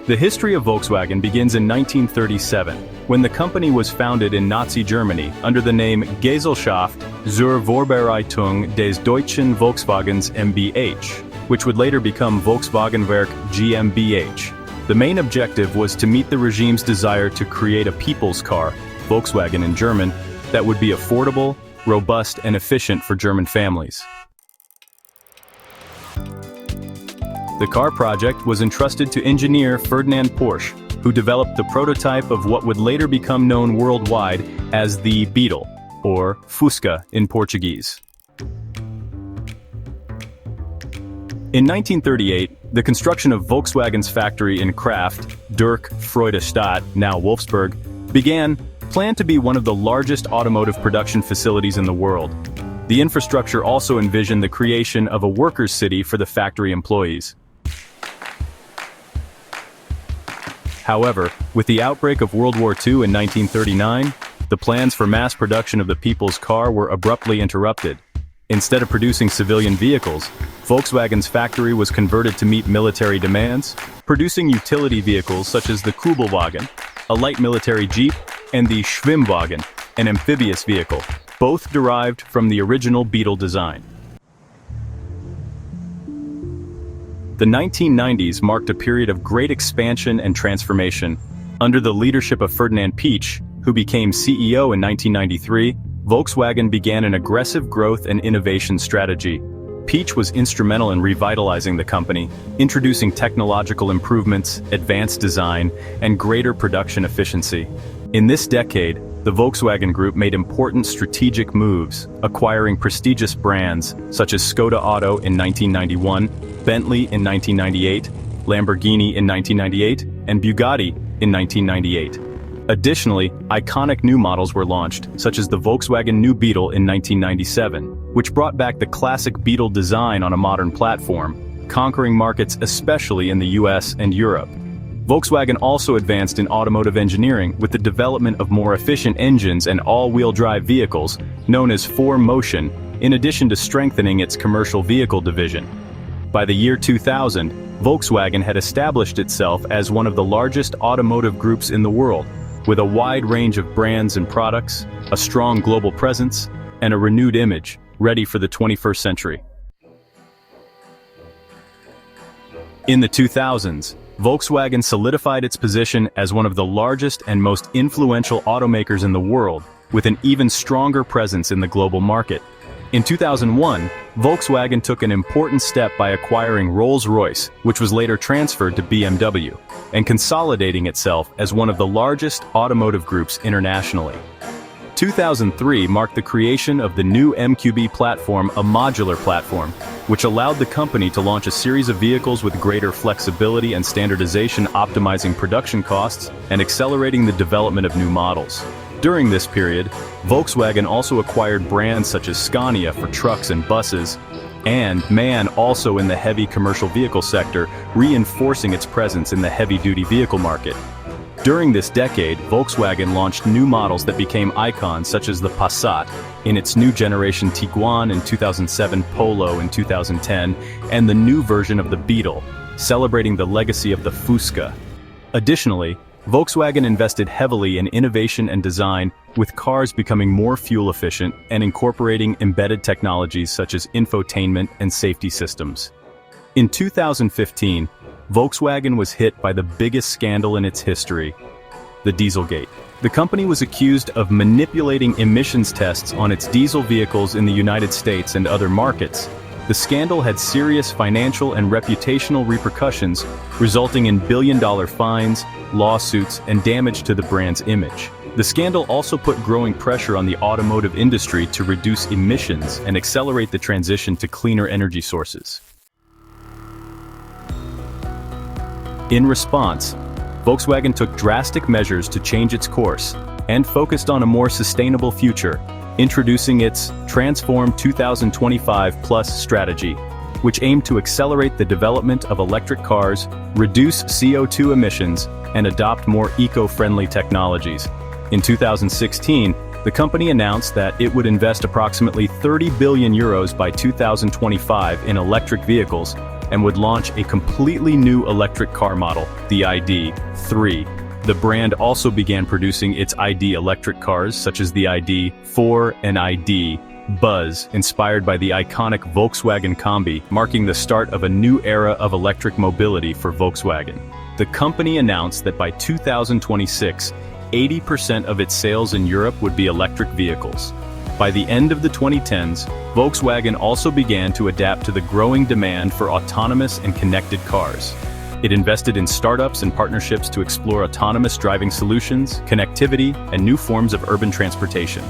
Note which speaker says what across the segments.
Speaker 1: The history of Volkswagen begins in 1937, when the company was founded in Nazi Germany under the name Gesellschaft zur Vorbereitung des Deutschen Volkswagens mbH, which would later become Volkswagenwerk GmbH. The main objective was to meet the regime's desire to create a people's car, Volkswagen in German, that would be affordable, robust, and efficient for German families. The car project was entrusted to engineer Ferdinand Porsche, who developed the prototype of what would later become known worldwide as the Beetle, or Fusca in Portuguese. In 1938, the construction of Volkswagen's factory in Kraft, Dirk Freudenstadt, now Wolfsburg, began, planned to be one of the largest automotive production facilities in the world. The infrastructure also envisioned the creation of a workers' city for the factory employees. However, with the outbreak of World War II in 1939, the plans for mass production of the people's car were abruptly interrupted. Instead of producing civilian vehicles, Volkswagen's factory was converted to meet military demands, producing utility vehicles such as the Kübelwagen, a light military jeep, and the Schwimmwagen, an amphibious vehicle, both derived from the original Beetle design. The 1990s marked a period of great expansion and transformation. Under the leadership of Ferdinand Piëch, who became CEO in 1993, Volkswagen began an aggressive growth and innovation strategy. Piëch was instrumental in revitalizing the company, introducing technological improvements, advanced design, and greater production efficiency. In this decade, the Volkswagen Group made important strategic moves, acquiring prestigious brands such as Škoda Auto in 1991, Bentley in 1998, Lamborghini in 1998, and Bugatti in 1998. Additionally, iconic new models were launched, such as the Volkswagen New Beetle in 1997, which brought back the classic Beetle design on a modern platform, conquering markets especially in the US and Europe. Volkswagen also advanced in automotive engineering with the development of more efficient engines and all-wheel drive vehicles, known as 4Motion, in addition to strengthening its commercial vehicle division. By the year 2000, Volkswagen had established itself as one of the largest automotive groups in the world, with a wide range of brands and products, a strong global presence, and a renewed image, ready for the 21st century. In the 2000s, Volkswagen solidified its position as one of the largest and most influential automakers in the world, with an even stronger presence in the global market. In 2001, Volkswagen took an important step by acquiring Rolls-Royce, which was later transferred to BMW, and consolidating itself as one of the largest automotive groups internationally. 2003 marked the creation of the new MQB platform, a modular platform, which allowed the company to launch a series of vehicles with greater flexibility and standardization, optimizing production costs and accelerating the development of new models. During this period, Volkswagen also acquired brands such as Scania for trucks and buses, and MAN also in the heavy commercial vehicle sector, reinforcing its presence in the heavy-duty vehicle market. During this decade, Volkswagen launched new models that became icons such as the Passat in its new generation Tiguan in 2007, Polo in 2010, and the new version of the Beetle, celebrating the legacy of the Fusca. Additionally, Volkswagen invested heavily in innovation and design, with cars becoming more fuel efficient and incorporating embedded technologies such as infotainment and safety systems. In 2015, Volkswagen was hit by the biggest scandal in its history, the Dieselgate. The company was accused of manipulating emissions tests on its diesel vehicles in the United States and other markets. The scandal had serious financial and reputational repercussions, resulting in billion-dollar fines, lawsuits, and damage to the brand's image. The scandal also put growing pressure on the automotive industry to reduce emissions and accelerate the transition to cleaner energy sources. In response, Volkswagen took drastic measures to change its course and focused on a more sustainable future, introducing its Transform 2025 Plus strategy, which aimed to accelerate the development of electric cars, reduce CO2 emissions, and adopt more eco-friendly technologies. In 2016, the company announced that it would invest approximately €30 billion by 2025 in electric vehicles, and would launch a completely new electric car model, the ID.3. The brand also began producing its ID electric cars, such as the ID.4 and ID. Buzz, inspired by the iconic Volkswagen Combi, marking the start of a new era of electric mobility for Volkswagen. The company announced that by 2026, 80% of its sales in Europe would be electric vehicles. By the end of the 2010s, Volkswagen also began to adapt to the growing demand for autonomous and connected cars. It invested in startups and partnerships to explore autonomous driving solutions, connectivity, and new forms of urban transportation.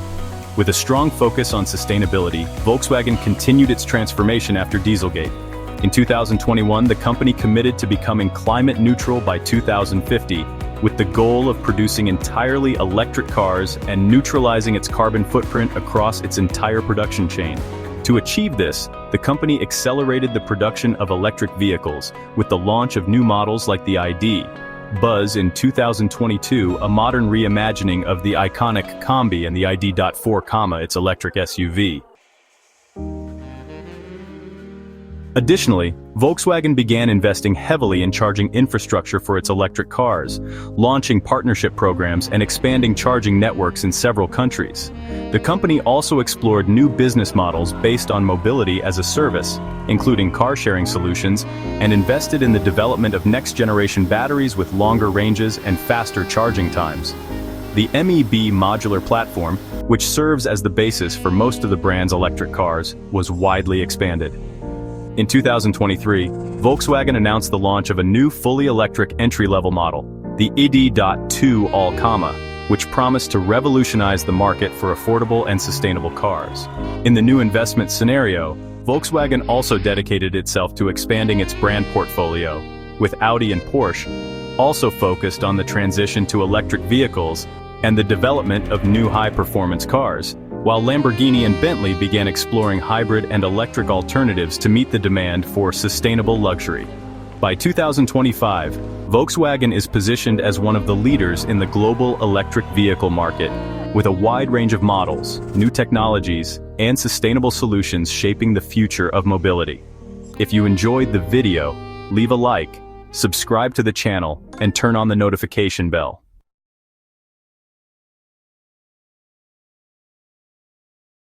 Speaker 1: With a strong focus on sustainability, Volkswagen continued its transformation after Dieselgate. In 2021, the company committed to becoming climate neutral by 2050, with the goal of producing entirely electric cars and neutralizing its carbon footprint across its entire production chain. To achieve this, the company accelerated the production of electric vehicles, with the launch of new models like the ID. Buzz in 2022, a modern reimagining of the iconic Combi, and the ID.4, its electric SUV. Additionally, Volkswagen began investing heavily in charging infrastructure for its electric cars, launching partnership programs and expanding charging networks in several countries. The company also explored new business models based on mobility as a service, including car-sharing solutions, and invested in the development of next-generation batteries with longer ranges and faster charging times. The MEB modular platform, which serves as the basis for most of the brand's electric cars, was widely expanded. In 2023, Volkswagen announced the launch of a new fully electric entry-level model, the ID.2 All, which promised to revolutionize the market for affordable and sustainable cars. In the new investment scenario, Volkswagen also dedicated itself to expanding its brand portfolio, with Audi and Porsche also focused on the transition to electric vehicles and the development of new high-performance cars, while Lamborghini and Bentley began exploring hybrid and electric alternatives to meet the demand for sustainable luxury. By 2025, Volkswagen is positioned as one of the leaders in the global electric vehicle market, with a wide range of models, new technologies, and sustainable solutions shaping the future of mobility. If you enjoyed the video, leave a like, subscribe to the channel, and turn on the notification bell.